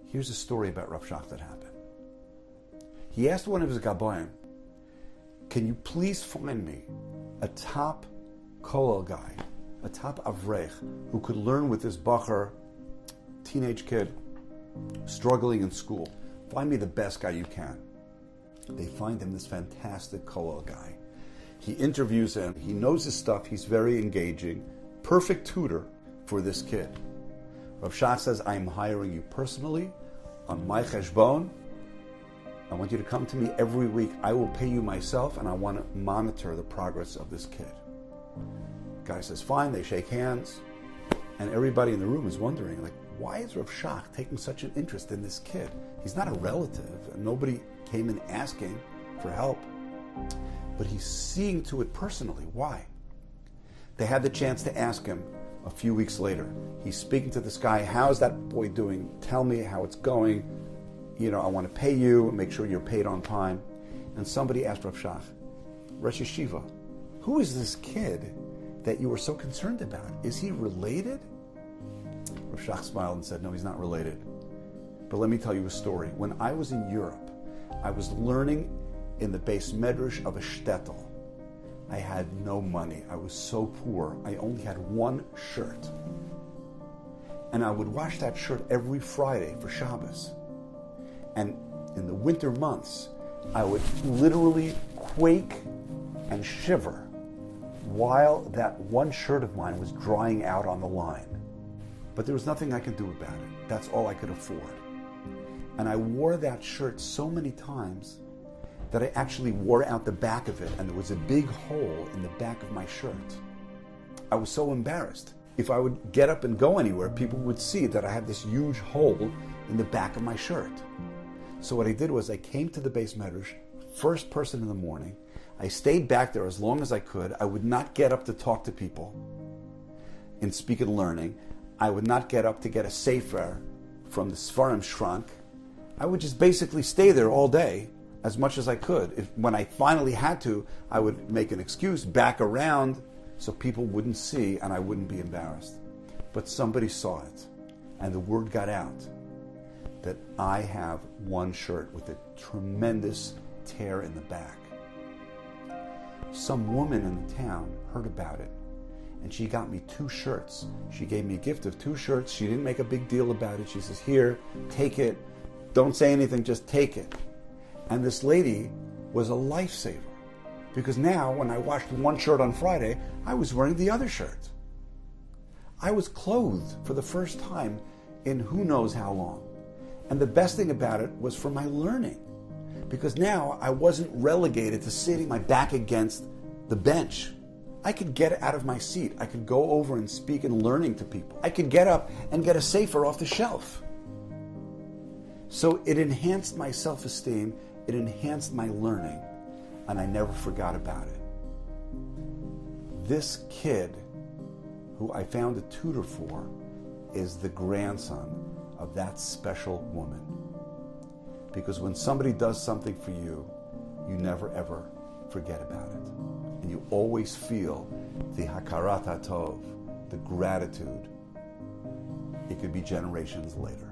Here's a story about Rav Shach that happened. He asked one of his Gaboim, can you please find me a top kollel guy, a top avrech, who could learn with this bacher, teenage kid, struggling in school. Find me the best guy you can. They find him this fantastic kollel guy. He interviews him. He knows his stuff. He's very engaging. Perfect tutor for this kid. Rav Shach says, I'm hiring you personally on my cheshbon. I want you to come to me every week. I will pay you myself, and I want to monitor the progress of this kid. The guy says, fine. They shake hands. And everybody in the room is wondering, like, why is Rav Shach taking such an interest in this kid? He's not a relative, and nobody came in asking for help. But he's seeing to it personally. Why? They had the chance to ask him a few weeks later. He's speaking to this guy. How's that boy doing? Tell me how it's going. You know, I want to pay you and make sure you're paid on time. And somebody asked Rav Shach, Rosh Yeshiva, who is this kid that you were so concerned about? Is he related? Rav Shach smiled and said, no, he's not related. But let me tell you a story. When I was in Europe, I was learning in the Beis Medrash of a shtetl. I had no money. I was so poor. I only had one shirt. And I would wash that shirt every Friday for Shabbos. And in the winter months, I would literally quake and shiver while that one shirt of mine was drying out on the line. But there was nothing I could do about it. That's all I could afford. And I wore that shirt so many times that I actually wore out the back of it, and there was a big hole in the back of my shirt. I was so embarrassed. If I would get up and go anywhere, people would see that I had this huge hole in the back of my shirt. So what I did was I came to the Beis Medrash, first person in the morning. I stayed back there as long as I could. I would not get up to talk to people in Speak and Learning. I would not get up to get a sefer from the Sfarim Shrank. I would just basically stay there all day as much as I could. When I finally had to, I would make an excuse, back around, so people wouldn't see and I wouldn't be embarrassed. But somebody saw it, and the word got out that I have one shirt with a tremendous tear in the back. Some woman in the town heard about it, and she got me 2 shirts. She gave me a gift of 2 shirts. She didn't make a big deal about it. She says, here, take it. Don't say anything, just take it. And this lady was a lifesaver, because now when I washed one shirt on Friday, I was wearing the other shirt. I was clothed for the first time in who knows how long. And the best thing about it was for my learning, because now I wasn't relegated to sitting my back against the bench. I could get out of my seat. I could go over and speak and learning to people. I could get up and get a sefer off the shelf. So it enhanced my self-esteem, it enhanced my learning, and I never forgot about it. This kid, who I found a tutor for, is the grandson of that special woman. Because when somebody does something for you, you never ever forget about it. And you always feel the hakarat hatov, the gratitude. It could be generations later.